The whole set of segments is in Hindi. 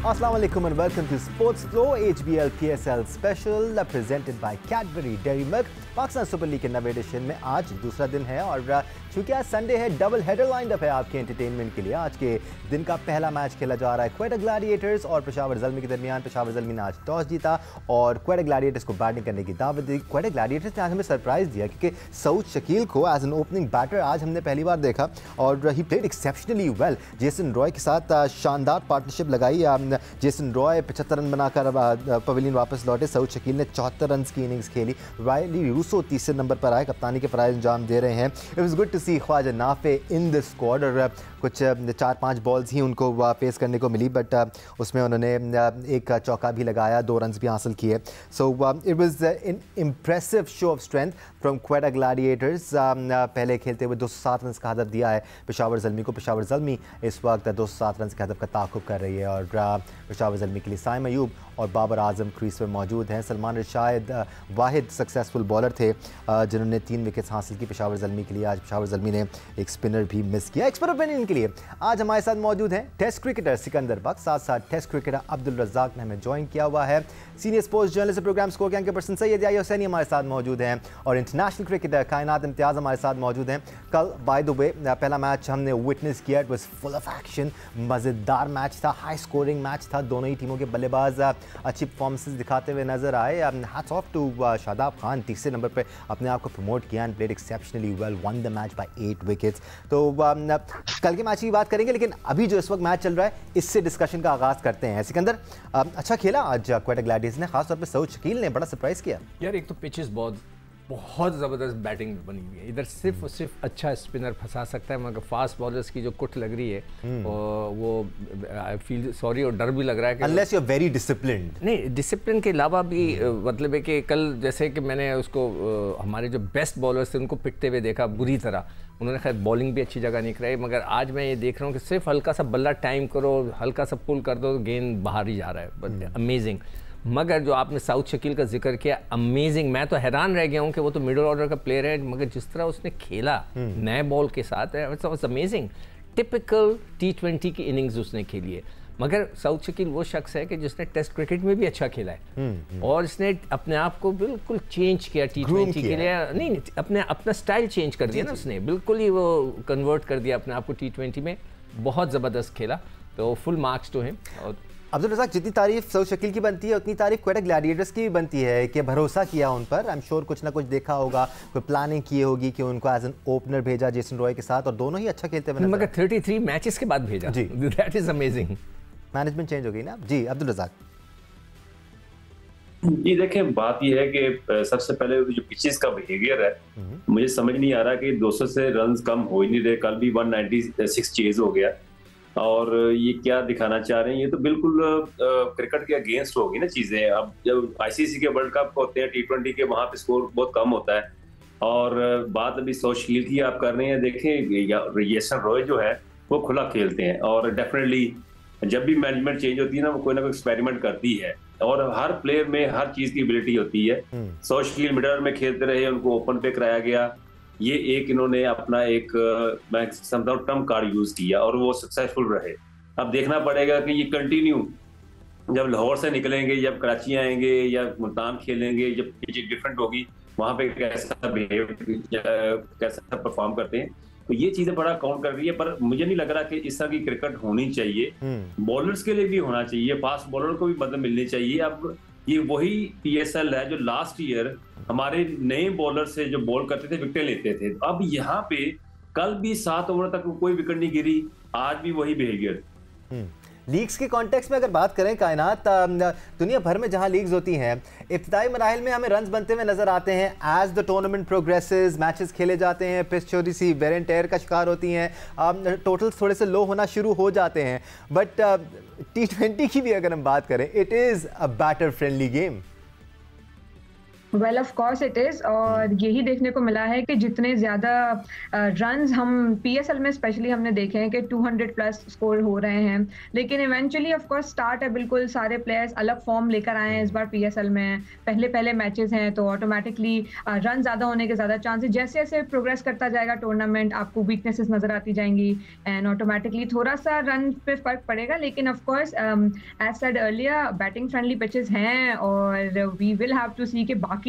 Assalamu alaikum and welcome to Sports Flow HBL PSL Special presented by Cadbury Dairy Milk। Pakistan super league के नवे एडिशन में आज दूसरा दिन है और चूंकि आज संडे है, डबल हेडर लाइंड अप है आपके एंटरटेनमेंट के लिए। आज के दिन का पहला मैच खेला जा रहा है क्वेटा ग्लैडिएटर्स और पेशावर ज़ल्मी के दरमियान। पेशावर ज़ल्मी ने आज टॉस जीता और क्वेटा ग्लैडिएटर्स को बैटिंग करने की दावत दी। क्वेटा ग्लैडिएटर्स ने आज हमें सरप्राइज दिया क्योंकि सऊद शकील को एज एन ओपनिंग बैटर आज हमने पहली बार देखा और he played exceptionally well. Jason Roy के साथ शानदार पार्टनरशिप लगाई। जेसन रॉय 75 रन बनाकर पवेलियन वापस लौटे। सऊद शकील ने 74 रन की इनिंग्स खेली। रायली रूसो तीसरे नंबर पर आए, कप्तानी के फराइज अंजाम दे रहे हैं। It was good to see Khawaja Nafay in the squad और कुछ 4-5 बॉल्स ही उनको फेस करने को मिली बट उसमें उन्होंने एक चौका भी लगाया, 2 रन भी हासिल किए। So it was an impressive show off strength from Quetta Gladiators. पहले खेलते हुए 207 रन का हदफ दिया है पेशावर ज़ल्मी को। पेशावर ज़ल्मी इस वक्त 207 रन के हदफ का ताक़ुब कर रही है और पेशावर ज़ल्मी के लिए साइम अयूब और बाबर आजम क्रीज पर मौजूद हैं। सलमान रशाद वाहिद सक्सेसफुल बॉलर थे जिन्होंने 3 विकेट्स हासिल की पेशावर ज़ल्मी के लिए। आज पेशावर ज़ल्मी ने एक स्पिनर भी मिस किया। एक्सपर्ट ओपिनियन के लिए आज हमारे साथ मौजूद हैं टेस्ट क्रिकेटर सिकंदर बख्श, साथ साथ टेस्ट क्रिकेटर अब्दुल रज़ाक ने हमें ज्वाइन किया हुआ है। Senior sports journalist program score के एंकर पर्सन सैयद याह्या हुसैनी हमारे साथ मौजूद हैं और इंटरनेशनल क्रिकेटर कायनात इम्तियाज़ हमारे साथ मौजूद हैं। कल बाय द वे पहला मैच हमने विटनेस किया, it was full of action, मज़ेदार मैच था, हाई स्कोरिंग मैच था। दोनों ही टीमों के बल्लेबाज अच्छी परफॉर्मेंसेस दिखाते हुए नजर आए। Hats off to Shadab Khan, तीसरे नंबर पे अपने आप को प्रमोट किया and played exceptionally well, won the match by 8 wickets. तो कल के मैच की बात करेंगे लेकिन अभी जो इस वक्त मैच चल रहा है इससे डिस्कशन का आगाज़ करते हैं। सिकंदर, अच्छा खेला आज क्वेटा ग्लैडिएटर्स ने, खासतौर पर सऊद शकील ने बड़ा सरप्राइज किया। यार एक तो पिचेस बहुत ज़बरदस्त बैटिंग बनी हुई है। इधर सिर्फ और सिर्फ अच्छा स्पिनर फंसा सकता है, मगर फास्ट बॉलर्स की जो कुट लग रही है और वो आई फील सॉरी और डर भी लग रहा है कि unless you are very disciplined. नहीं, डिसिप्लिन के अलावा भी मतलब है कि कल जैसे कि मैंने उसको हमारे जो बेस्ट बॉलर्स थे उनको पिटते हुए देखा बुरी तरह। उन्होंने खैर बॉलिंग भी अच्छी जगह नहीं कराई, मगर आज मैं ये देख रहा हूँ कि सिर्फ हल्का सा बल्ला टाइम करो, हल्का सा पुल कर दो, गेंद बाहर ही जा रहा है। But amazing. मगर जो आपने सऊद शकील का जिक्र किया, अमेजिंग। मैं तो हैरान रह गया हूँ कि वो तो मिडिल ऑर्डर का प्लेयर है, मगर जिस तरह उसने खेला नए बॉल के साथ, इट्स अमेजिंग। टिपिकल T20 की इनिंग्स उसने खेली है। मगर सऊद शकील वो शख्स है कि जिसने टेस्ट क्रिकेट में भी अच्छा खेला है और इसने अपने आप को बिल्कुल चेंज किया T20 के लिए। नहीं, अपना स्टाइल चेंज कर दिया ना उसने, बिल्कुल ही वो कन्वर्ट कर दिया अपने आप को T20 में। बहुत ज़बरदस्त खेला, तो फुल मार्क्स तो हैं। और अब्दुल रज़ाक, जितनी तारीफ सऊद शकील की बनती है उतनी तारीफ क्वेटा ग्लैडिएटर्स की भी बनती है कि भरोसा किया उन पर। आई एम श्योर कुछ ना कुछ देखा होगा, कोई प्लानिंग की होगी कि उनको एज एन ओपनर भेजा जेसन रॉय के साथ और दोनों ही अच्छा खेलते हुए, मगर 33 मैचेस के बाद भेजा जी, that is amazing. Management change हो गई ना जी। अब्दुल रज़ाक जी देखें, बात यह है कि सबसे पहले जो पिचेस का बिहेवियर है, मुझे समझ नहीं आ रहा कि 200 से रन कम हो ही नहीं रहे। कल भी 196 चेज हो गया और ये क्या दिखाना चाह रहे हैं, ये तो बिल्कुल क्रिकेट के अगेंस्ट होगी ना चीजें। अब जब आईसीसी के वर्ल्ड कप होते हैं, T20 के, वहां पे स्कोर बहुत कम होता है। और बात अभी सऊद शकील की आप कर रहे हैं, देखें जेसन रॉय जो है वो खुला खेलते हैं और डेफिनेटली जब भी मैनेजमेंट चेंज होती है ना, वो कोई ना कोई एक्सपेरिमेंट करती है और हर प्लेयर में हर चीज की एबिलिटी होती है। सऊद शकील मिडल में खेलते रहे, उनको ओपन पे कराया गया। ये एक इन्होंने अपना एक मैं समझता हूँ ट्रम्प कार्ड यूज किया और वो सक्सेसफुल रहे। अब देखना पड़ेगा कि ये कंटिन्यू जब लाहौर से निकलेंगे, जब कराची आएंगे या मुल्तान खेलेंगे, जब पिच डिफरेंट होगी, वहां पे कैसा बिहेव, कैसा परफॉर्म करते हैं, तो ये चीजें बड़ा काउंट कर रही है। पर मुझे नहीं लग रहा कि इस तरह की क्रिकेट होनी चाहिए। बॉलर्स के लिए भी होना चाहिए, फास्ट बॉलर को भी मदद मिलनी चाहिए। अब ये वही PSL है जो लास्ट ईयर हमारे नए बॉलर से जो बॉल करते थे विकेट लेते थे। अब यहाँ पे कल भी 7 ओवर तक कोई विकेट नहीं गिरी, आज भी वही बिहेवियर। लीग्स के कॉन्टेक्स्ट में अगर बात करें कायनात, दुनिया भर में जहां लीग्स होती हैं, इब्तिदाई मराहिल में हमें रन्स बनते हुए नजर आते हैं। As the tournament progresses, matches खेले जाते हैं, पिच थोड़ी सी वेयर एंड टेयर का शिकार होती हैं, टोटल्स थोड़े से लो होना शुरू हो जाते हैं। बट T20 की भी अगर हम बात करें, it is a batter friendly game. Well of course it is, और यही देखने को मिला है कि जितने ज़्यादा रन्स हम पीएसएल में स्पेशली हमने देखे हैं कि 200 प्लस स्कोर हो रहे हैं, लेकिन इवेंचुअली ऑफ कोर्स स्टार्ट है, बिल्कुल सारे प्लेयर्स अलग फॉर्म लेकर आए हैं इस बार पीएसएल में, पहले मैचेस हैं तो ऑटोमेटिकली रन ज़्यादा होने के ज़्यादा चांसेस, जैसे जैसे प्रोग्रेस करता जाएगा टूर्नामेंट आपको वीकनेसेस नज़र आती जाएंगी एंड ऑटोमेटिकली थोड़ा सा रन पे फ़र्क पड़ेगा, लेकिन of course as said earlier batting friendly pitches हैं और we will have to see कि बाकी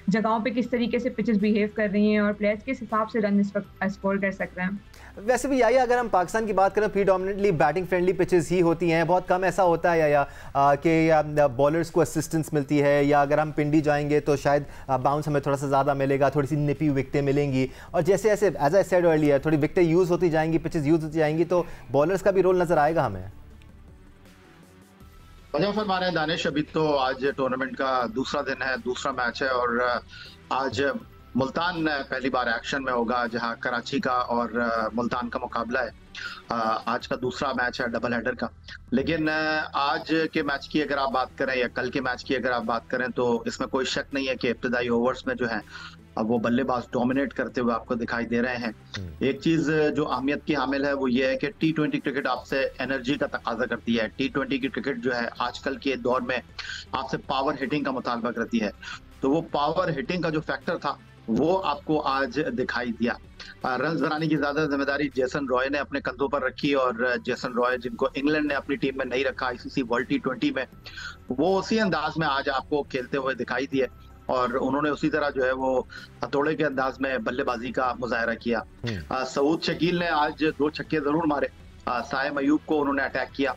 जगहों पे किस तरीके से पिचेस बिहेव कर रही हैं और प्लेयर्स किस हिसाब से रन इस वक्त स्कोर कर सकते हैं। वैसे भी याया अगर हम पाकिस्तान की बात करें प्रीडोमिनेटली बैटिंग फ्रेंडली पिचेस ही होती हैं, बहुत कम ऐसा होता है याया कि बॉलर्स को असिस्टेंस मिलती है, या अगर हम पिंडी जाएंगे तो शायद बाउंस हमें थोड़ा सा ज़्यादा मिलेगा, थोड़ी सी निपी विकटें मिलेंगी, और जैसे जैसे एज आई सेड अर्लियर थोड़ी विकटें यूज़ होती जाएंगी, पिचेस यूज़ होती जाएंगी, तो बॉलर्स का भी रोल नज़र आएगा हमें। वजह फरमा रहे हैं दानिश, अभी तो आज टूर्नामेंट का दूसरा दिन है, दूसरा मैच है, और आज मुल्तान पहली बार एक्शन में होगा जहां कराची का और मुल्तान का मुकाबला है। आज का दूसरा मैच है डबल हेडर का, लेकिन आज के मैच की अगर आप बात करें या कल के मैच की अगर आप बात करें तो इसमें कोई शक नहीं है कि इब्तदाई ओवर्स में जो है अब वो बल्लेबाज डोमिनेट करते हुए आपको दिखाई दे रहे हैं। एक चीज जो अहमियत की हामिल है वो ये है कि टी20 क्रिकेट आपसे एनर्जी का तकाजा करती है। टी20 की क्रिकेट जो है आजकल के दौर में आपसे पावर हिटिंग का मुतालबा करती है, तो वो पावर हिटिंग का जो फैक्टर था वो आपको आज दिखाई दिया। रन बनाने की ज्यादा जिम्मेदारी जेसन रॉय ने अपने कंधों पर रखी, और जेसन रॉय जिनको इंग्लैंड ने अपनी टीम में नहीं रखा आईसीसी वर्ल्ड टी20 में, वो उसी अंदाज में आज आपको खेलते हुए दिखाई दिए, और उन्होंने उसी तरह जो है वो हथौड़े के अंदाज में बल्लेबाजी का मुजाहरा किया। सऊद शकील ने आज 2 छक्के जरूर मारे, साइम अयूब को उन्होंने अटैक किया,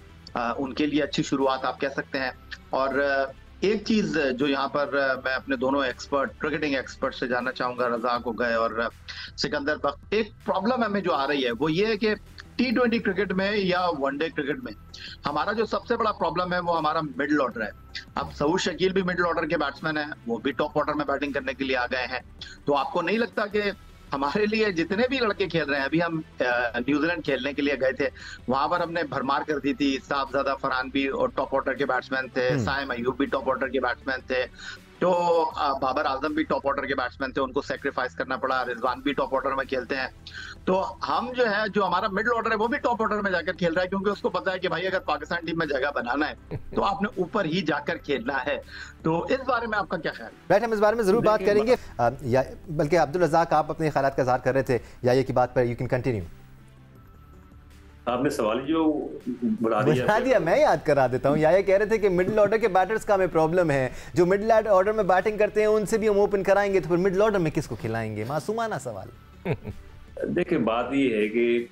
उनके लिए अच्छी शुरुआत आप कह सकते हैं। और एक चीज जो यहाँ पर मैं अपने दोनों क्रिकेटिंग एक्सपर्ट से जानना चाहूंगा, रज़ाक हो गए और सिकंदर बख्त, एक प्रॉब्लम हमें जो आ रही है वो ये है कि टी20 क्रिकेट में या वनडे क्रिकेट में हमारा जो सबसे बड़ा प्रॉब्लम है वो हमारा मिडिल ऑर्डर है। अब सऊद शकील भी मिडिल ऑर्डर के बैट्समैन हैं, वो भी टॉप ऑर्डर में बैटिंग करने के लिए आ गए हैं, तो आपको नहीं लगता कि हमारे लिए जितने भी लड़के खेल रहे हैं, अभी हम न्यूजीलैंड खेलने के लिए गए थे, वहां पर हमने भरमार कर दी थी, साहबजादा फरहान भी और टॉप ऑर्डर के बैट्समैन थे, साइम अयूब भी टॉप ऑर्डर के बैट्समैन थे, तो बाबर आजम भी टॉप ऑर्डर के बैट्समैन थे, उनको सेक्रीफाइस करना पड़ा, रिजवान भी टॉप ऑर्डर में खेलते हैं, तो हम जो है जो हमारा मिडिल ऑर्डर है वो भी टॉप ऑर्डर में जाकर खेल रहा है, क्योंकि उसको पता है कि भाई अगर पाकिस्तान टीम में जगह बनाना है तो आपने ऊपर ही जाकर खेलना है। तो इस बारे में आपका क्या ख्याल है? बैठ, हम इस बारे में जरूर बात करेंगे, बल्कि अब्दुल रज़ाक आप अपने ख्यालात का इज़हार कर रहे थे या की बात पर, यू कैन कंटिन्यू। आपने सवाल जो बुला दिया, मैं याद करा देता हूँ। या कह रहे थे कि मिडिल ऑर्डर के बैटर्स का हमें प्रॉब्लम है, जो मिडिल ऑर्डर में बैटिंग करते हैं उनसे भी हम ओपन कराएंगे तो फिर मिडिल ऑर्डर में किसको खिलाएंगे? मासूमाना सवाल। देखिए, बात ये है कि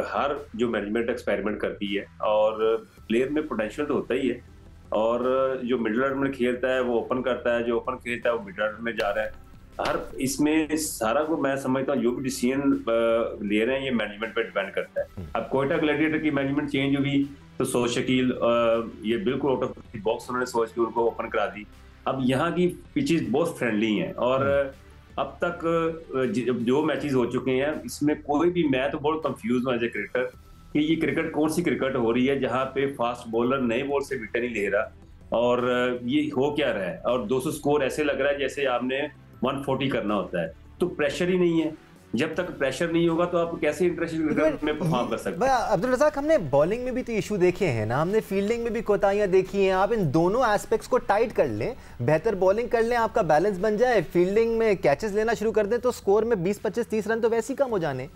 हर जो मैनेजमेंट एक्सपेरिमेंट करती है और प्लेयर में पोटेंशियल तो होता ही है, और जो मिडिल ऑर्डर में खेलता है वो ओपन करता है, जो ओपन खेलता है वो मिडिल ऑर्डर में जा रहा है। हर इसमें सारा को मैं समझता हूँ जो भी डिसीजन ले रहे हैं ये मैनेजमेंट पे डिपेंड करता है। अब कोयटा ग्लैडिएटर की मैनेजमेंट चेंज हुई तो सऊद शकील ये बिल्कुल आउट ऑफ द बॉक्स उन्होंने सोच के उनको ओपन करा दी। अब यहाँ की पिचेस बहुत फ्रेंडली हैं, और अब तक जो मैचेस हो चुके हैं इसमें कोई भी, मैं तो बहुत कंफ्यूज हूँ एज ए क्रिकेटर कि ये क्रिकेट कौन सी क्रिकेट हो रही है जहाँ पे फास्ट बॉलर नए बॉल से विकेट नहीं ले रहा, और ये हो क्या रहा है। और 200 स्कोर ऐसे लग रहा है जैसे आपने 140 करना होता है, तो प्रेशर ही नहीं है। जब तक प्रेशर नहीं होगा तो आप कैसे इंटरेस्टेड क्रिकेट में परफॉर्म कर सकते हैं? अब्दुल रज़ाक, हमने बॉलिंग में भी तो इशू देखे हैं ना, हमने फील्डिंग में भी कोताहियां देखी हैं। आप इन दोनों एस्पेक्ट्स को टाइट कर लें, बेहतर बॉलिंग कर लें, आपका बैलेंस बन जाए, फील्डिंग में कैचेस लेना शुरू कर दें तो स्कोर में 20, 25, 30 रन तो वैसे ही कम हो जाने।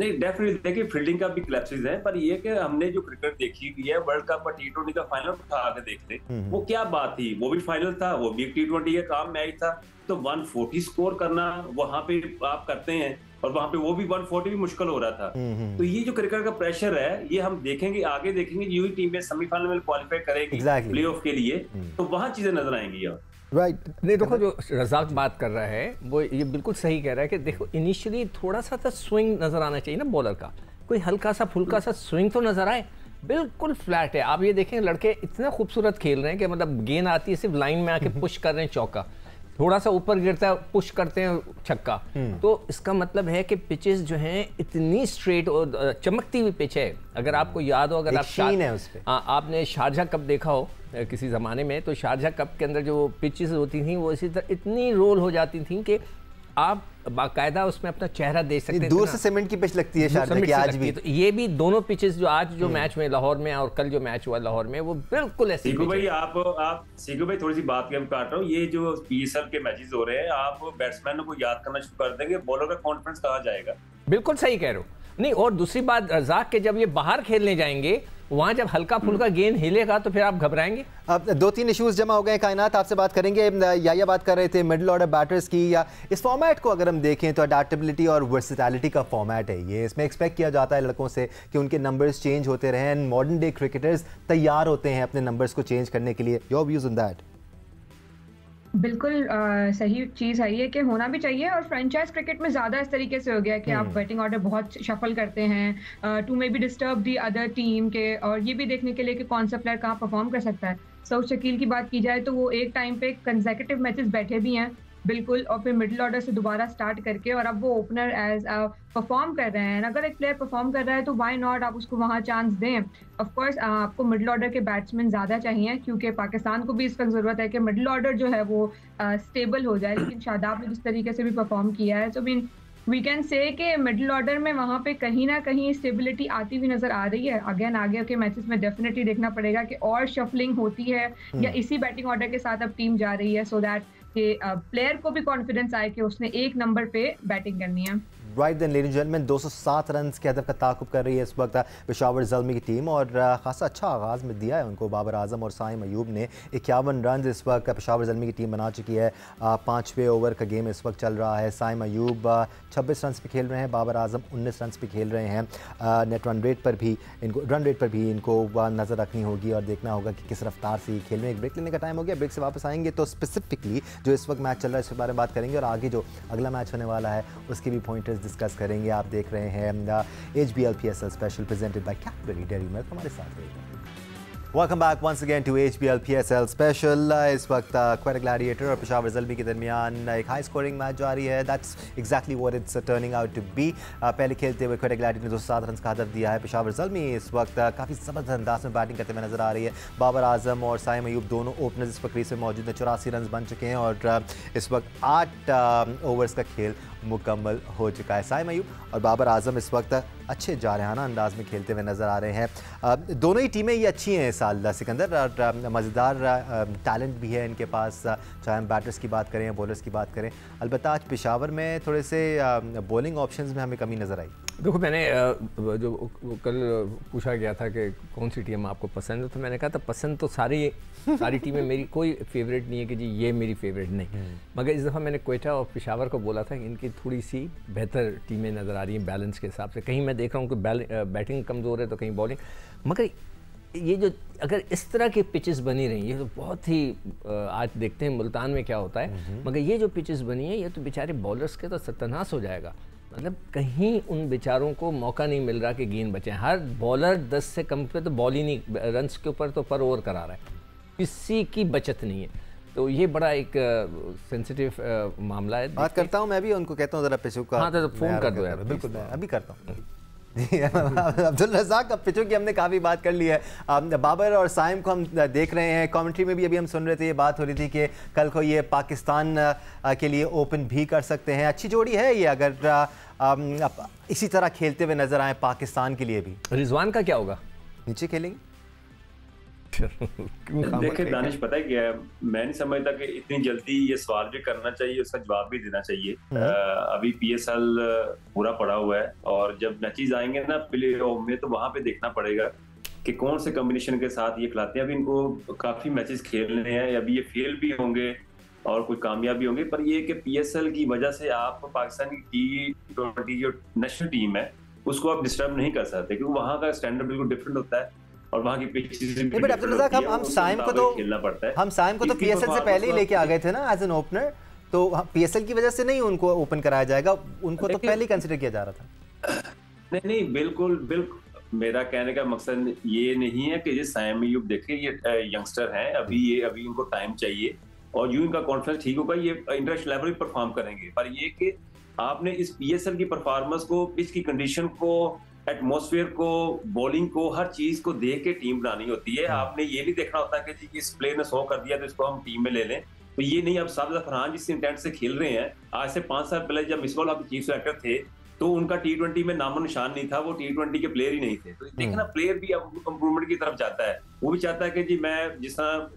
नहीं, डेफिनेटली देखिए फील्डिंग का भी क्लैप्सेस है, पर ये कि हमने जो क्रिकेट देखी हुई है वर्ल्ड कप का टी20 का फाइनल उठा के देख ले, वो क्या बात थी, वो भी फाइनल था, वो भी टी20 का काम मैच था, तो 140 स्कोर करना वहां पे आप करते हैं, और वहां पे वो भी 140 भी मुश्किल हो रहा था। तो ये जो क्रिकेट का प्रेशर है ये हम देखेंगे, आगे देखेंगे, यूं टीमें सेमीफाइनल में क्वालिफाई करेगी प्लेऑफ के लिए, तो वहां चीजें नजर आएंगी। राइट नहीं, देखो जो रज़ाक बात कर रहा है वो ये बिल्कुल सही कह रहा है कि देखो इनिशियली थोड़ा सा तो स्विंग नजर आना चाहिए ना बॉलर का, कोई हल्का सा फुल्का सा स्विंग तो नजर आए। बिल्कुल फ्लैट है। आप ये देखें लड़के इतना खूबसूरत खेल रहे हैं कि मतलब गेंद आती है सिर्फ लाइन में आके पुश कर रहे हैं चौका। थोड़ा सा ऊपर गिरता है, पुश करते हैं, छक्का। तो इसका मतलब है कि पिचेस जो हैं इतनी स्ट्रेट और चमकती हुई पिच है। अगर आपको याद हो, अगर आप आपने शारजा कप देखा हो किसी ज़माने में, तो शारजा कप के अंदर जो पिचेस होती थी वो इसी तरह इतनी रोल हो जाती थी कि आप बाकायदा उसमें अपना चेहरा देख सकते हैं। दूर से सीमेंट की पिच लगती है शारजा की आज भी। तो ये भी दोनों पिचेस जो आज जो मैच में लाहौर में और कल जो मैच हुआ लाहौर में, वो बिल्कुल ऐसे। सीकू भाई आप सीकू भाई थोड़ी सी बात के काट रहा हूँ, ये जो पीएसएल के मैचेस हो रहे हैं, आप बैट्समैनों को याद करना शुरू कर देंगे, बॉलर का कॉन्फिडेंस कहाँ जाएगा? बिल्कुल सही कह रहे हो। नहीं, और दूसरी बात रज़ाक के जब ये बाहर खेलने जाएंगे, वहां जब हल्का फुल्का गेंद हिलेगा तो फिर आप घबराएंगे। अब 2-3 इश्यूज जमा हो गए हैं कायनात, आपसे बात करेंगे। या बात कर रहे थे मिडिल ऑर्डर बैटर्स की, या इस फॉर्मेट को अगर हम देखें तो अडेप्टेबिलिटी और वर्सेटैलिटी का फॉर्मेट है ये। इसमें एक्सपेक्ट किया जाता है लड़कों से कि उनके नंबर्स चेंज होते रहें। मॉडर्न डे क्रिकेटर्स तैयार होते हैं अपने नंबर्स को चेंज करने के लिए। Your views on that? बिल्कुल सही चीज़ है ये कि होना भी चाहिए, और फ्रेंचाइज क्रिकेट में ज़्यादा इस तरीके से हो गया कि आप बैटिंग ऑर्डर बहुत शफल करते हैं to maybe disturb the other team के, और ये भी देखने के लिए कि कौन सा प्लेयर कहाँ परफॉर्म कर सकता है। सऊद शकील की बात की जाए तो वो एक टाइम पे कंसेक्यूटिव मैचेस बैठे भी हैं बिल्कुल, और फिर मिडिल ऑर्डर से दोबारा स्टार्ट करके, और अब वो ओपनर एज परफॉर्म कर रहे हैं। अगर एक प्लेयर परफॉर्म कर रहा है तो व्हाई नॉट आप उसको वहाँ चांस दें। ऑफ कोर्स आपको मिडिल ऑर्डर के बैट्समैन ज़्यादा चाहिए, क्योंकि पाकिस्तान को भी इस वक्त ज़रूरत है कि मिडिल ऑर्डर जो है वो स्टेबल हो जाए। लेकिन शादाब ने जिस तरीके से भी परफॉर्म किया है, so mean we can say कि मिडिल ऑर्डर में वहाँ पे कहीं ना कहीं स्टेबिलिटी आती हुई नजर आ रही है। अगेन आगे के मैचेस में डेफिनेटली देखना पड़ेगा कि और शफलिंग होती है या इसी बैटिंग ऑर्डर के साथ अब टीम जा रही है, सो दैट कि प्लेयर को भी कॉन्फिडेंस आए कि उसने एक नंबर पे बैटिंग करनी है। Right then ladies and gentleman, 207 run के हदफ का ताक़ुब कर रही है इस वक्त पेशावर ज़ल्मी की टीम, और खासा अच्छा आगाज़ में दिया है उनको बाबर आजम और साइम अयूब ने। 51 रन इस वक्त पेशावर ज़ल्मी की टीम बना चुकी है। 5वें ओवर का गेम इस वक्त चल रहा है। साइम अयूब 26 रन पे खेल रहे हैं, बाबर आजम 19 रन पे खेल रहे हैं। नेट रन रेट पर भी इनको नज़र रखनी होगी और देखना होगा कि किस रफ्तार से ये खेल रहे हैं। एक ब्रेक लेने का टाइम हो गया, ब्रेक से वापस आएंगे तो स्पेसिफिकली जो इस वक्त मैच चल रहा है इसके बारे में बात करेंगे, और आगे जो अगला मैच होने वाला है उसके भी पॉइंटर्स डिस्कस करेंगे। आप देख रहे हैं HBL PSL special presented by Cadbury Dairy Milk. हमारे साथ रहिएगा। Welcome back once again to HBL PSL special. इस वक्त क्वेटा ग्लैडिएटर और पेशावर ज़ल्मी के दरमियान एक हाई स्कोरिंग मैच जारी है। That's exactly what it's turning out to be. पहले खेलते हुए क्वेटा ग्लैडिएटर ने 207 रन का हदफ दिया है। पेशावर ज़ल्मी इस वक्त काफ़ी ज़बरदस्त अंदाज में बैटिंग करते हुए नजर आ रही है। बाबर आजम और साइम अयूब दोनों ओपनर्स इस वक्त क्रीज में मौजूद हैं। 84 रन बन चुके हैं और इस वक्त 8 ओवर्स का खेल मुकम्मल हो चुका है। साइम अयूब और बाबर आजम इस वक्त अच्छे जारहाना अंदाज में खेलते हुए नज़र आ रहे हैं। दोनों ही टीमें ये अच्छी हैं इस साल सिकंदर, और मज़ेदार टैलेंट भी है इनके पास, चाहे हम बैटर्स की बात करें या बॉलर्स की बात करें। अलबत्ता आज पेशावर में थोड़े से बॉलिंग ऑप्शंस में हमें कमी नज़र आई। देखो, मैंने जो कल पूछा गया था कि कौन सी टीम आपको पसंद है, तो मैंने कहा था पसंद तो सारी टीमें मेरी, कोई फेवरेट नहीं है कि जी ये मेरी फेवरेट नहीं। मगर इस दफ़ा मैंने क्वेटा और पेशावर को बोला था कि इनकी थोड़ी सी बेहतर टीमें नज़र आ रही हैं बैलेंस के हिसाब से। कहीं मैं देख रहा हूँ कि बैटिंग कमज़ोर है तो कहीं बॉलिंग। मगर ये जो अगर इस तरह की पिचेस बनी रही, ये तो बहुत ही आज देखते हैं मुल्तान में क्या होता है। मगर ये जो पिचेस बनी है ये तो बेचारे बॉलर्स के तो सत्यानाश हो जाएगा। मतलब कहीं उन बेचारों को मौका नहीं मिल रहा कि गेंद बचे। हर बॉलर 10 से कम पे तो बॉल ही नहीं, रन्स के ऊपर तो पर ओवर करा रहा है, किसी की बचत नहीं है। तो ये बड़ा एक सेंसिटिव मामला है। बात करता हूँ मैं भी, उनको कहता हूँ ज़रा पिचों का। हाँ तो फ़ोन कर दो यार। बिल्कुल, मैं अभी करता हूँ। अब्दुल रज़ाक, अब पिचों की हमने काफ़ी बात कर ली है। बाबर और साइम को हम देख रहे हैं, कमेंट्री में भी अभी हम सुन रहे थे, ये बात हो रही थी कि कल को ये पाकिस्तान के लिए ओपन भी कर सकते हैं। अच्छी जोड़ी है ये, अगर इसी तरह खेलते हुए नजर आए पाकिस्तान के लिए भी। रिजवान का क्या होगा? नीचे खेलेंगे। देखिए दानिश, पता है क्या है, मैं नहीं समझता कि इतनी जल्दी ये सवाल भी करना चाहिए, उसका जवाब भी देना चाहिए। अभी PSL पूरा पड़ा हुआ है, और जब मैचेस आएंगे ना प्ले ऑफ में, तो वहां पे देखना पड़ेगा कि कौन से कॉम्बिनेशन के साथ ये खिलाते हैं। अभी इनको काफी मैचेस खेलने हैं, अभी ये फेल भी होंगे और कुछ कामयाब भी होंगे, पर ये कि PSL की वजह से आप पाकिस्तान की T20 जो नेशनल टीम है उसको आप डिस्टर्ब नहीं कर सकते, क्योंकि वहाँ का स्टैंडर्ड बिल्कुल डिफरेंट होता है और वहाँ की पिचेस भी बट अब्दुल रज़ाक, हम साइम को तो खेलना पड़ता है। हम साइम को तो PSL से पहले ही लेके आ गए थे ना एज एन ओपनर, तो PSL की वजह से नहीं उनको ओपन कराया जाएगा, उनको तो पहले ही कंसीडर किया जा रहा था। नहीं, बिल्कुल मेरा कहने का मकसद ये नहीं है कि ये साइम अयूब, देखिए ये यंगस्टर हैं, अभी इनको टाइम चाहिए, और यूं इनका कॉन्फिडेंस ठीक होगा, ये इंटरनेशनल लेवल पर परफॉर्म करेंगे। पर ये कि आपने इस पीएसएल की परफॉर्मेंस को, पिच की कंडीशन को, एटमॉस्फेयर को, बॉलिंग को, हर चीज को देख के टीम बनानी होती है। आपने ये नहीं देखना होता कि जी इस प्लेयर ने 100 कर दिया तो इसको हम टीम में ले लें, तो ये नहीं। अब साबित फरहान जिस इंटेंट से खेल रहे हैं, आज से 5 साल पहले जब मिसबाह उल हक चीफ सेलेक्टर थे तो उनका T20 में नामो निशान नहीं था, वो T20 के प्लेयर ही नहीं थे। तो देखना प्लेयर भी अब इंप्रूवमेंट की तरफ जाता है, वो भी चाहता है कि जी मैं जिस तरह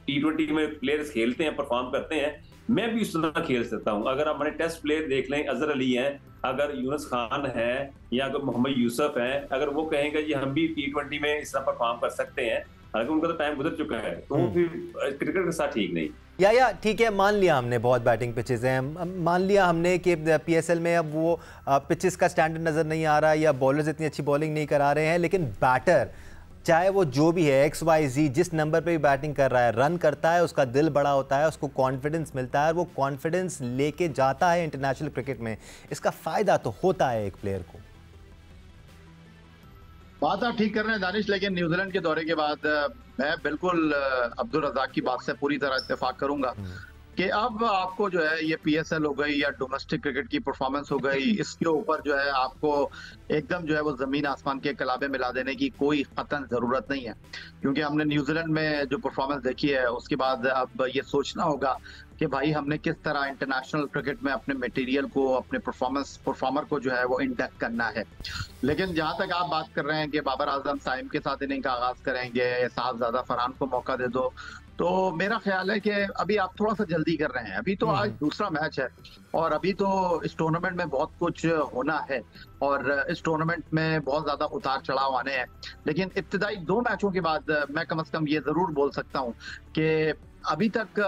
T20 में प्लेयर्स खेलते हैं, परफॉर्म करते हैं, मैं भी उस तरह खेल सकता हूँ। अगर आप हमारे टेस्ट प्लेयर देख लें, अजहर अली हैं, अगर यूनुस खान है या अगर मोहम्मद यूसुफ हैं, अगर वो कहेंगे जी हम भी T20 में इस तरह परफॉर्म कर सकते हैं, हालांकि उनका तो टाइम गुजर चुका है, तो वो फिर क्रिकेट के साथ ठीक नहीं। या ठीक है, मान लिया हमने बहुत बैटिंग पिचेस हैं, मान लिया हमने कि पीएसएल में अब वो पिचेस का स्टैंडर्ड नज़र नहीं आ रहा या बॉलर्स इतनी अच्छी बॉलिंग नहीं करा रहे हैं, लेकिन बैटर चाहे वो जो भी है XYZ जिस नंबर पे भी बैटिंग कर रहा है, रन करता है, उसका दिल बड़ा होता है, उसको कॉन्फिडेंस मिलता है और वो कॉन्फिडेंस लेके जाता है इंटरनेशनल क्रिकेट में। इसका फ़ायदा तो होता है एक प्लेयर को। बात आप ठीक कर रहे हैं दानिश, लेकिन न्यूजीलैंड के दौरे के बाद मैं बिल्कुल अब्दुल रज़ाक की बात से पूरी तरह इत्तेफाक करूंगा कि अब आपको जो है ये पीएसएल हो गई या डोमेस्टिक क्रिकेट की परफॉर्मेंस हो गई, इसके ऊपर जो है आपको एकदम जो है वो जमीन आसमान के कलाबे मिला देने की कोई कतई जरूरत नहीं है, क्योंकि हमने न्यूजीलैंड में जो परफॉर्मेंस देखी है उसके बाद अब ये सोचना होगा कि भाई हमने किस तरह इंटरनेशनल क्रिकेट में अपने मटेरियल को, अपने परफॉर्मर को जो है वो इंडेक्ट करना है। लेकिन जहां तक आप बात कर रहे हैं कि बाबर आजम साइम के साथ इनिंग का आगाज करेंगे, साहबजादा फरहान को मौका दे दो, तो मेरा ख्याल है कि अभी आप थोड़ा सा जल्दी कर रहे हैं। अभी तो आज दूसरा मैच है और अभी तो इस टूर्नामेंट में बहुत कुछ होना है और इस टूर्नामेंट में बहुत ज्यादा उतार चढ़ाव आने हैं। लेकिन इब्तिदाई 2 मैचों के बाद मैं कम से कम ये जरूर बोल सकता हूँ कि अभी तक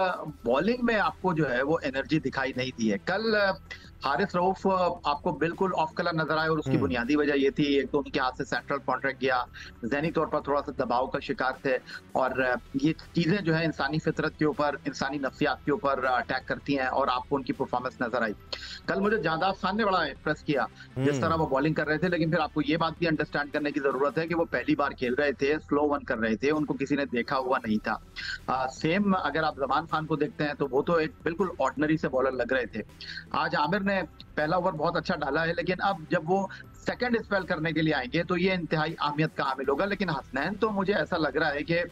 बॉलिंग में आपको जो है वो एनर्जी दिखाई नहीं दी है। कल हारिस रऊफ आपको बिल्कुल ऑफ कलर नजर आए और उसकी बुनियादी वजह ये थी, एक तो उनके हाथ से सेंट्रल कॉन्ट्रैक्ट गया, ज़हनी तौर पर थोड़ा सा दबाव का शिकार थे और ये चीजें जो है इंसानी फितरत के ऊपर, इंसानी नफ्सियात के ऊपर अटैक करती हैं और आपको उनकी परफॉर्मेंस नजर आई। कल मुझे जादाब खान ने बड़ा इम्प्रेस किया जिस तरह वो बॉलिंग कर रहे थे, लेकिन फिर आपको ये बात भी अंडरस्टैंड करने की जरूरत है कि वो पहली बार खेल रहे थे, स्लो वन कर रहे थे, उनको किसी ने देखा हुआ नहीं था। सेम अगर आप जमान खान को देखते हैं तो वो तो एक बिल्कुल ऑर्डिनरी से बॉलर लग रहे थे। आज आमिर ने पहला ओवर बहुत अच्छा डाला है, लेकिन अब जब वो सेकंड स्पेल करने के लिए आएंगे तो ये इंतहाई अहमियत का हामिल होगा। लेकिन हसनैन तो मुझे ऐसा लग रहा है कि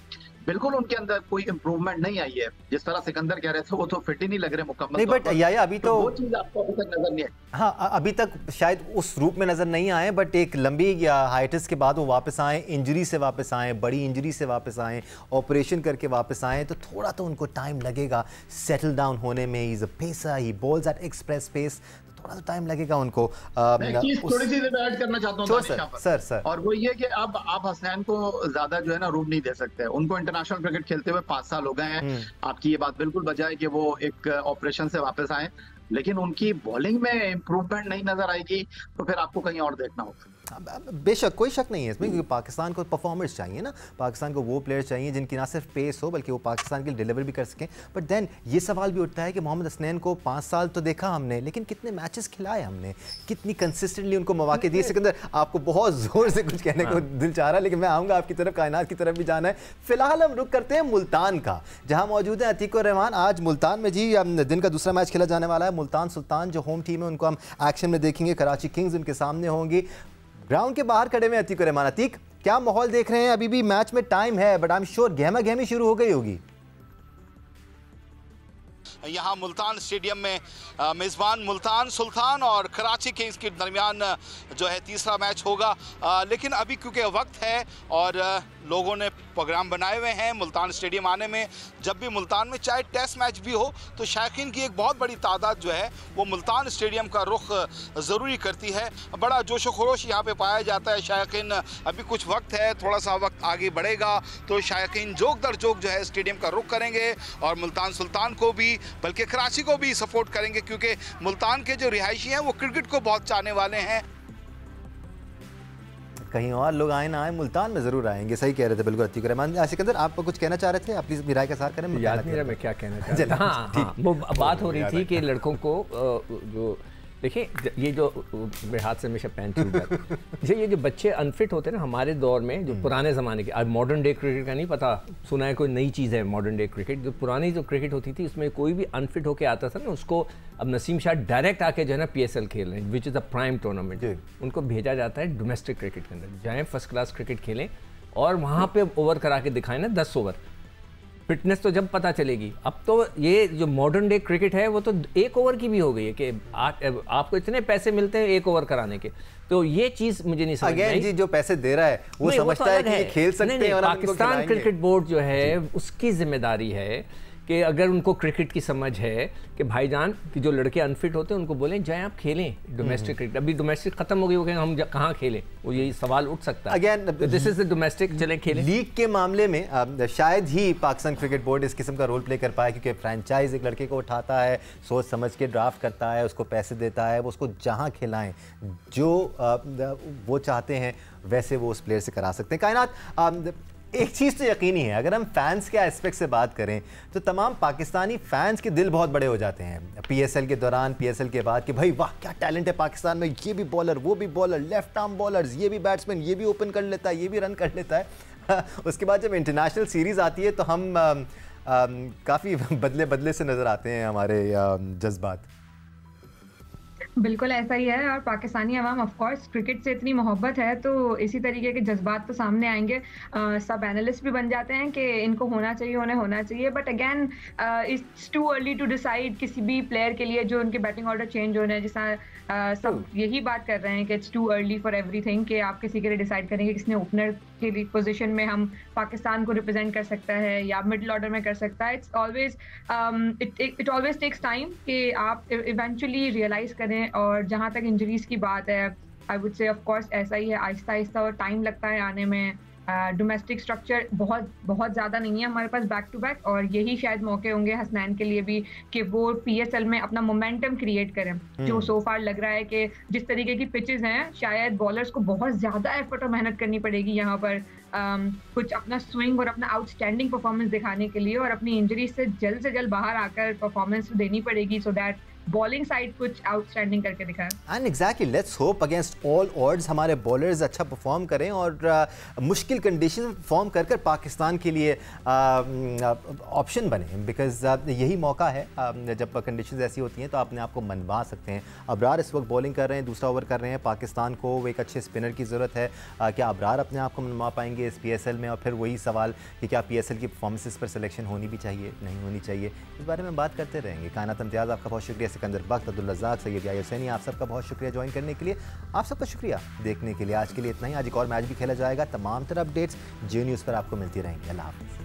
बिल्कुल उनके अंदर कोई इंप्रूवमेंट नहीं आई है। जिस तरह सिकंदर कह रहे थे वो तो फिट ही नहीं लग रहे मुकम्मल नहीं, बट या अभी तो वो चीज आपको अभी तक नजर नहीं है। हाँ, अभी तक शायद उस रूप में नजर नहीं आए, बट एक लंबी या हाइटिस के बाद वो वापस आए, इंजरी से वापस आए, बड़ी इंजरी से वापस आए, ऑपरेशन करके वापस आए, तो थोड़ा तो उनको टाइम लगेगा सेटल डाउन होने में। He is a pacer, he bowls at express pace, थोड़ा सा टाइम लगेगा उनको। थोड़ी सी ऐड करना चाहता हूँ सर, और वो ये कि अब आप हसनैन को ज्यादा जो है ना रूम नहीं दे सकते। उनको इंटरनेशनल क्रिकेट खेलते हुए 5 साल हो गए हैं। आपकी ये बात बिल्कुल बजाय कि वो एक ऑपरेशन से वापस आए, लेकिन उनकी बॉलिंग में इंप्रूवमेंट नहीं नजर आएगी तो फिर आपको कहीं और देखना होगा। बेशक कोई शक नहीं है इसमें, क्योंकि पाकिस्तान को परफॉर्मर्स चाहिए ना, पाकिस्तान को वो प्लेयर चाहिए जिनकी ना सिर्फ पेस हो बल्कि वो पाकिस्तान के लिए डिलीवर भी कर सकें। बट देन ये सवाल भी उठता है कि मोहम्मद हसनैन को 5 साल तो देखा हमने, लेकिन कितने मैचेस खिलाए हमने, कितनी कंसिस्टेंटली उनको मौके दिए। सिकंदर, आपको बहुत जोर से कुछ कहने को दिल चाह रहा है, लेकिन मैं आऊँगा आपकी तरफ, कायनात की तरफ भी जाना है। फिलहाल हम रुक करते हैं मुल्तान का, जहाँ मौजूद है अतीक उर रहमान। आज मुल्तान में जी दिन का दूसरा मैच खेला जाने वाला है। मुल्तान सुल्तान जो होम टीम है उनको हम एक्शन में देखेंगे, कराची किंग्स उनके सामने होंगी। ग्राउंड के बाहर खड़े में अतीक रहमान। अतीक, क्या माहौल देख रहे हैं? अभी भी मैच में टाइम है, बट आई एम श्योर गहमा गहमी शुरू हो गई होगी। यहाँ मुल्तान स्टेडियम में मेज़बान मुल्तान सुल्तान और कराची किंग्स के दरमियान जो है तीसरा मैच होगा। लेकिन अभी क्योंकि वक्त है और लोगों ने प्रोग्राम बनाए हुए हैं मुल्तान स्टेडियम आने में। जब भी मुल्तान में चाहे टेस्ट मैच भी हो तो शायकीन की एक बहुत बड़ी तादाद जो है वो मुल्तान स्टेडियम का रुख ज़रूरी करती है। बड़ा जोश व खरोश यहाँ पे पाया जाता है। शायकीन अभी कुछ वक्त है, थोड़ा सा वक्त आगे बढ़ेगा तो शायकीन जोक दर जोक जो है स्टेडियम का रुख करेंगे और मुल्तान सुल्तान को भी बल्कि कराची को भी सपोर्ट करेंगे, क्योंकि मुल्तान के जो रिहायशी हैं वो क्रिकेट को बहुत चाहने वाले हैं। कहीं और लोग आए ना आए, मुल्तान में जरूर आएंगे। सही कह रहे थे बिल्कुल अतीक रहमान। सिकंदर, आप कुछ कहना चाह रहे थे? आप प्लीज मेरी राय का साथ करें। याद नहीं रहा मैं क्या कहना चाह रहा था। हाँ, वो बात हो रही थी कि लड़कों को जो देखिए ये जो मेरे हाथ से हमेशा पेन छूट जाता है, ये जो बच्चे अनफिट होते हैं ना हमारे दौर में, जो पुराने ज़माने के, अब मॉडर्न डे क्रिकेट का नहीं पता, सुना है कोई नई चीज़ है मॉडर्न डे क्रिकेट, जो पुरानी जो क्रिकेट होती थी उसमें कोई भी अनफिट होकर आता था ना, उसको अब नसीम शाह डायरेक्ट आके जो है ना PSL खेल रहे हैं, which is a prime tournament, उनको भेजा जाता है डोमेस्टिक क्रिकेट के अंदर, जाएँ फर्स्ट क्लास क्रिकेट खेलें और वहाँ पर ओवर करा के दिखाएं ना 10 ओवर। फिटनेस तो जब पता चलेगी। अब तो ये जो मॉडर्न डे क्रिकेट है वो तो 1 ओवर की भी हो गई है कि आपको इतने पैसे मिलते हैं 1 ओवर कराने के, तो ये चीज़ मुझे नहीं समझ आई। जी जो पैसे दे रहा है वो समझता है कि ये खेल सकते हैं और पाकिस्तान क्रिकेट बोर्ड जो है उसकी जिम्मेदारी है कि अगर उनको क्रिकेट की समझ है कि भाईजान कि जो लड़के अनफिट होते हैं उनको बोलें जाएं आप खेलें डोमेस्टिक क्रिकेट। अभी डोमेस्टिक खत्म हो गई, वो कहेंगे हम कहाँ खेलें, वो यही सवाल उठ सकता है। Again this is the domestic, चलें खेलें। लीग के मामले में शायद ही पाकिस्तान क्रिकेट बोर्ड इस किस्म का रोल प्ले कर पाए, क्योंकि फ्रेंचाइज एक लड़के को उठाता है, सोच समझ के ड्राफ्ट करता है, उसको पैसे देता है, वो उसको जहाँ खिलाएं जो वो चाहते हैं वैसे वो उस प्लेयर से करा सकते हैं। कायनात, एक चीज़ तो यकीनी है, अगर हम फैंस के एस्पेक्ट से बात करें तो तमाम पाकिस्तानी फैंस के दिल बहुत बड़े हो जाते हैं PSL के दौरान, PSL के बाद, कि भाई वाह क्या टैलेंट है पाकिस्तान में, ये भी बॉलर वो भी बॉलर, लेफ्ट आर्म बॉलर्स, ये भी बैट्समैन, ये भी ओपन कर लेता है, ये भी रन कर लेता है। उसके बाद जब इंटरनेशनल सीरीज़ आती है तो हम काफ़ी बदले से नज़र आते हैं हमारे जज्बात। बिल्कुल ऐसा ही है, और पाकिस्तानी अवाम ऑफ कोर्स क्रिकेट से इतनी मोहब्बत है तो इसी तरीके के जज्बात तो सामने आएंगे। सब एनालिस्ट भी बन जाते हैं कि इनको होना चाहिए, उन्हें होना चाहिए, but again it's too early to decide किसी भी प्लेयर के लिए जो उनके बैटिंग ऑर्डर चेंज होने हैं। जैसा सब यही बात कर रहे हैं कि it's too early for everything, कि आप किसी के लिए डिसाइड करेंगे किसने ओपनर की पोजीशन में हम पाकिस्तान को रिप्रेजेंट कर सकता है या मिडिल ऑर्डर में कर सकता है। It's always it always takes time कि आप इवेंचुअली रियलाइज करें। और जहाँ तक इंजरीज की बात है, I would say of course ऐसा ही है, आहिस्ता आहिस्ता और टाइम लगता है आने में। डोमेस्टिक स्ट्रक्चर बहुत ज़्यादा नहीं है हमारे पास बैक टू बैक, और यही शायद मौके होंगे हसनैन के लिए भी कि वो PSL में अपना मोमेंटम क्रिएट करें। जो सो फार लग रहा है कि जिस तरीके की पिचेस हैं, शायद बॉलर्स को बहुत ज़्यादा एफर्ट और मेहनत करनी पड़ेगी यहाँ पर कुछ अपना स्विंग और अपना आउटस्टैंडिंग परफॉर्मेंस दिखाने के लिए, और अपनी इंजरी से जल्द बाहर आकर परफॉर्मेंस देनी पड़ेगी सो दैट बॉलिंग साइड कुछ आउटस्टैंडिंग करके दिखाएं। And exactly, let's hope against all odds हमारे बॉलर्स अच्छा परफॉर्म करें और मुश्किल कंडीशन में परफॉर्म कर पाकिस्तान के लिए ऑप्शन बने, बिकॉज यही मौका है जब कंडीशंस ऐसी होती हैं तो अपने आप को मनवा सकते हैं। अबरार इस वक्त बॉलिंग कर रहे हैं, दूसरा ओवर कर रहे हैं, पाकिस्तान को एक अच्छे स्पिनर की ज़रूरत है। क्या अबरार अपने आप को मनवा पाएंगे इस PSL में? और फिर वही सवाल कि क्या PSL की परफॉर्मेंसेस पर सिलेक्शन होनी भी चाहिए, नहीं होनी चाहिए, इस बारे में बात करते रहेंगे। कायनात इम्तियाज़, आपका बहुत शुक्रिया। सिकंदर बख्त, अब्दुल रज़ाक, सैयद याहिया हुसैनी, आप सबका बहुत शुक्रिया ज्वाइन करने के लिए, आप सबका शुक्रिया देखने के लिए। आज के लिए इतना ही। आज एक और मैच भी खेला जाएगा। तमाम तरह अपडेट्स Geo न्यूज़ पर आपको मिलती रहेंगी। अल्लाह हाफ़िज़।